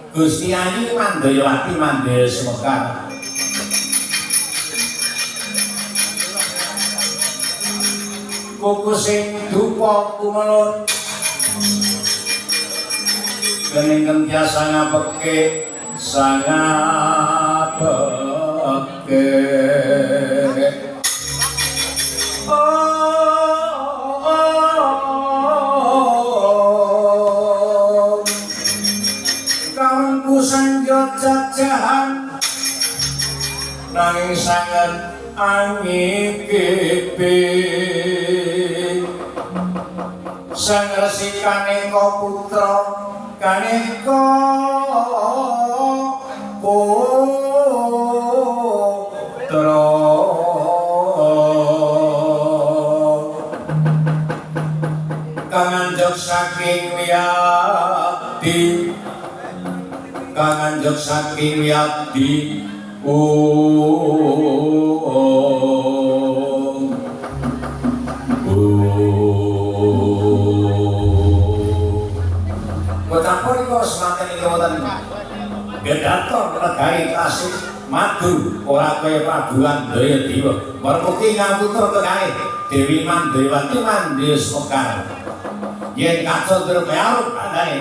Gusti Ayu Mandayawati Mandaya Semekar. Kukusing dupa kumelun keningken biasa ngabeke sangabeke kawanku sanjot jajahan nanging sanget angikipi sang resi kaneka putra kaneka putra kanganjok saking wiyadi kanganjok saking wiyadi Betapa itu semakin kekuatan Gedator negari kasih madu orang kaya paduan daya diwa mermuki ngaputur kekali Dewi Mandayawati Mandaya Semekar yen kacau terbayarut adai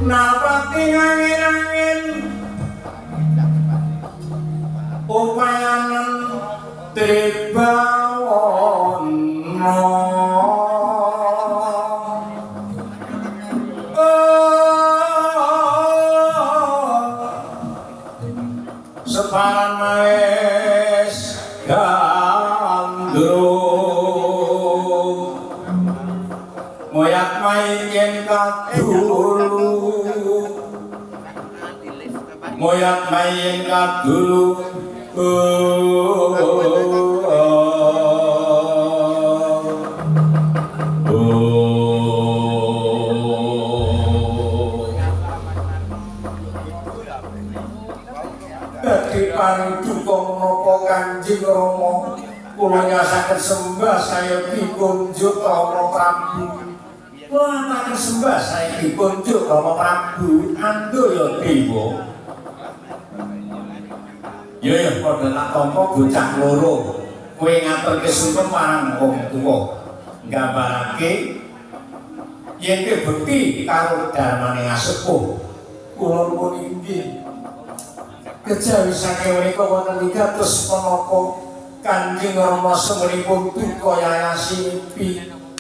napati angin-angin upayanan tribawana separan maes gandrung moyat main yen kadulu moyat main kadulu dadi pangdukung napa Kanjeng Rama kula nyasaken sembah saya dipunjuk Rama Prabu kula nyasaken sembah saya dipunjuk Rama Prabu andaya dewa ya padha tak tampa bocah loro kowe ngaturke sungkem marang wong tuwa nggambarake yen bekti karo darmane asepuh kula nuwun inggih kejawi saking menika wonten wigatos menapa Kanjeng Rama semenipun duka yayasi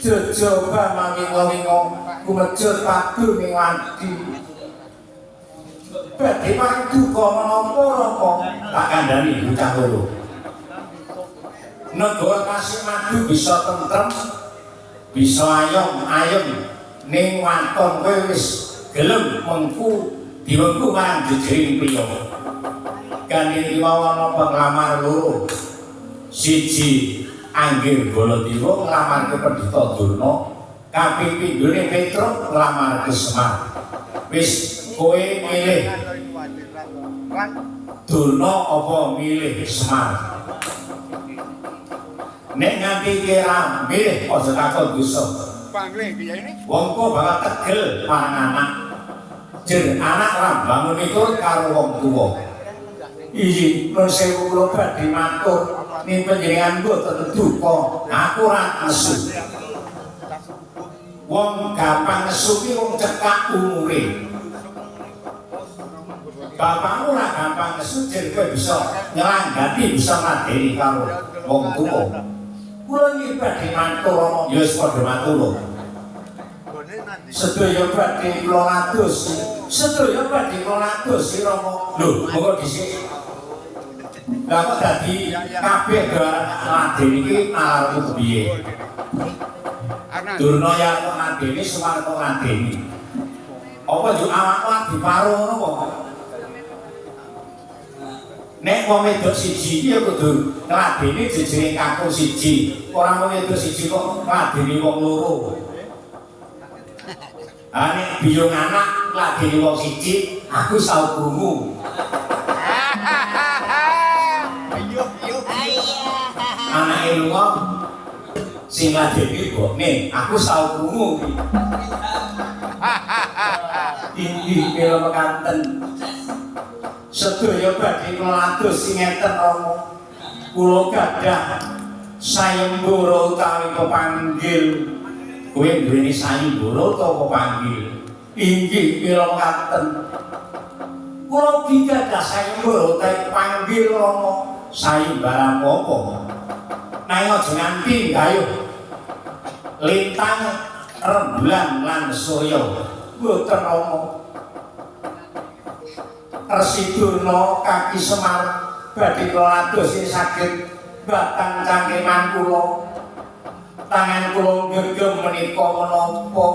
jejaba mawinga-winga kumejut padu ning wadi badhe paring duka menapa Rama tak kandhani bocah loro negara kasih madu bisa tentrem bisa ayem ning waton kowe wis gelem mengku diwengku marang jejering priya kanthi wawana penglamar loro siji Anggir Baladewa nglamar ke Pendhita Durna kaping pindhone Petruk nglamar ke Semar wis kowe milih Durna apa milih Semar nek nganti kira milih aja takon dosa wong kok bakal tegel marang anak jer anak ra bangun miturut karo wong tuwa iki nun sewu kula badhe matur ning panjenengan mboten duka aku ra nesu wong gampang nesu ki wong cekak umure bapakmu ra gampang nesu jer kowe bisa nyelanggati bisa ngadeni karo wong tuwa kula iki badhe matur ya wis padha matur sedaya badhe kula adosi sedaya badhe kula adosi Rama lho monggo dhisik lah kok dadi kabeh ngladeni iki alarmu kepiye Durna ya kok ngladeni Semar kok ngladeni apa yo awakmu diparo ngono kok nek wong wedok siji iki ya kudu ngladeni jejering kakung siji ora wong wedok siji kok ngladeni wong loro nek biyung anak ngladeni wong siji aku sau krungu anake lunga sing ngladeni bokne aku sau krungu iki kira mekaten sedaya badhe kula adosi ngeten Rama kula gadah sayembara utawi pepanggil kowe duweni sayembara utawa pepanggil inggih kira mekaten kula gadah sayembara utawi pepanggil Rama sayembara apa nanging aja nganti gayuh lintang rembulan lan surya mboten Rama Resi Durna kaki Semar badhe kula adosi saged batang cangkeman kula tangan kula nggegem menika menapa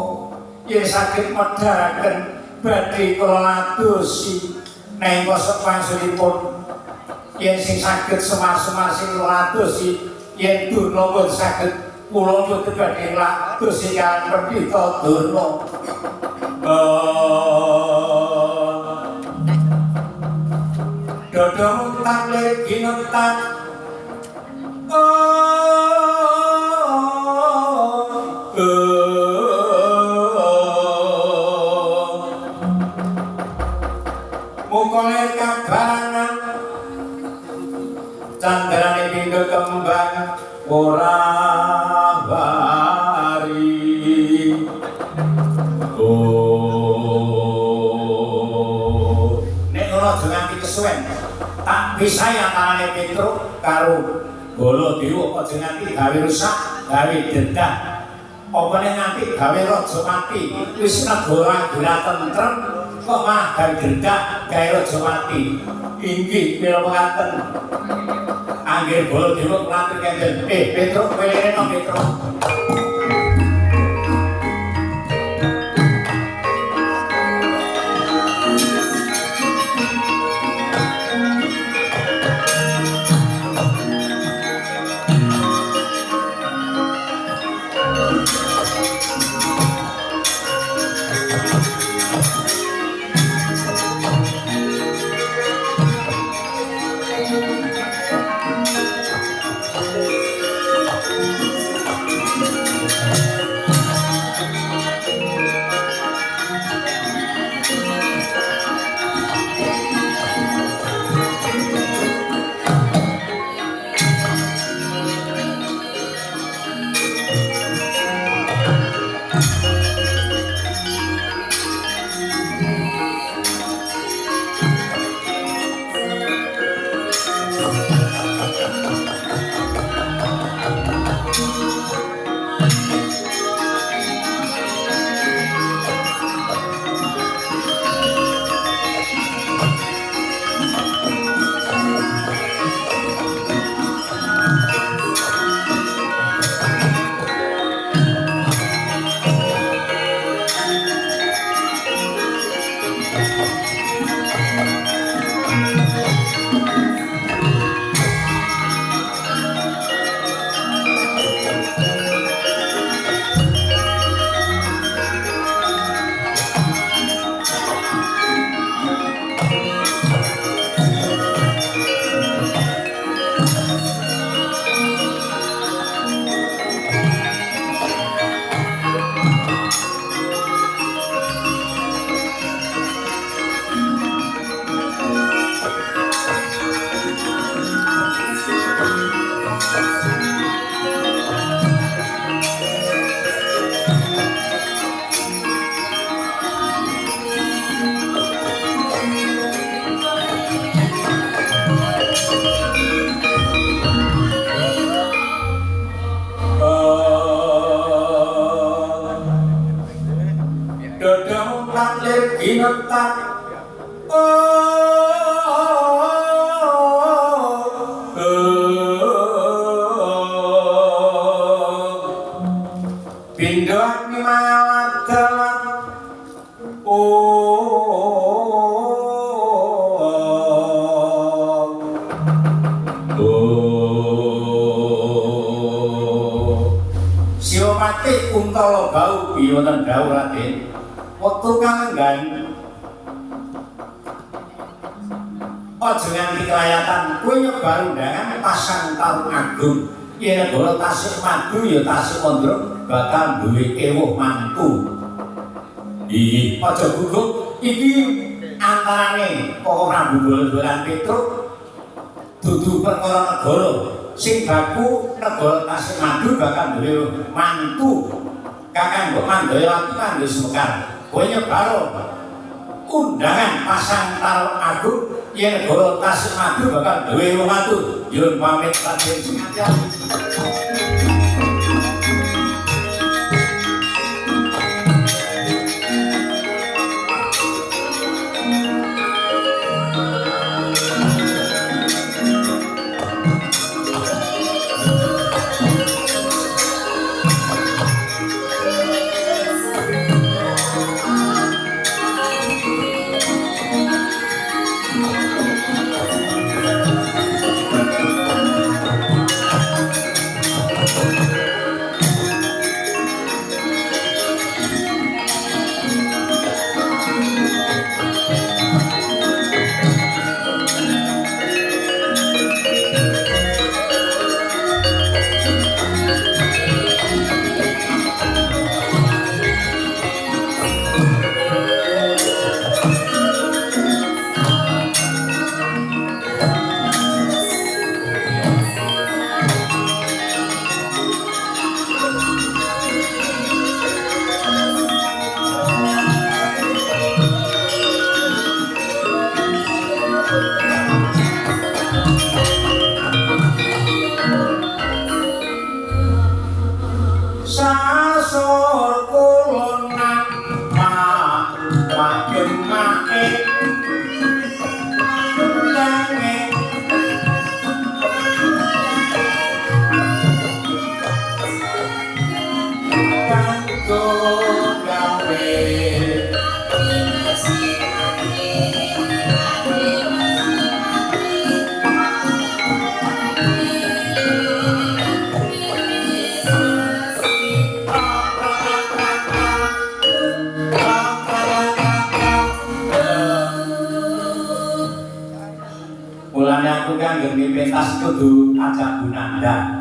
yen saged medharaken badhe kula adosi nang kosepangsulipun yen sing saged Semar-semar sing kula adosi yen Durna pun saged kula mboten badhe adosi kaliyan Pendhita Durna Dodong tak lagi ngetak Mukole kabarangan Candrane pindho kembang ora wari nek ora aja nganti kesuwen tak bisa antarane Petruk karo Baladewa aja nganti gawe rusak gawe dedah apa nek nganti gawe raja mati wis negara tentrem kok malah gawe dedah gawe raja mati inggih kula mekaten Anggir Baladewa kuwatir kenten Petruk welene nang Petruk bakal duwe ewuh mantu. Iki aja gugup iki antarane Koko Prabu Baladolan Petruk dudu perkara negara sing baku negara Tasikmadu bakal duwe mantu Kakang Mbok Mandayawati kanggo Semekar. Kowe nyebaro undangan pasang Tarok Agung yen negara Tasikmadu bakal duwe mantu. Yun pamit Raden Singajal. Mulane aku kan nggih pentas kudu ajak Gunanda.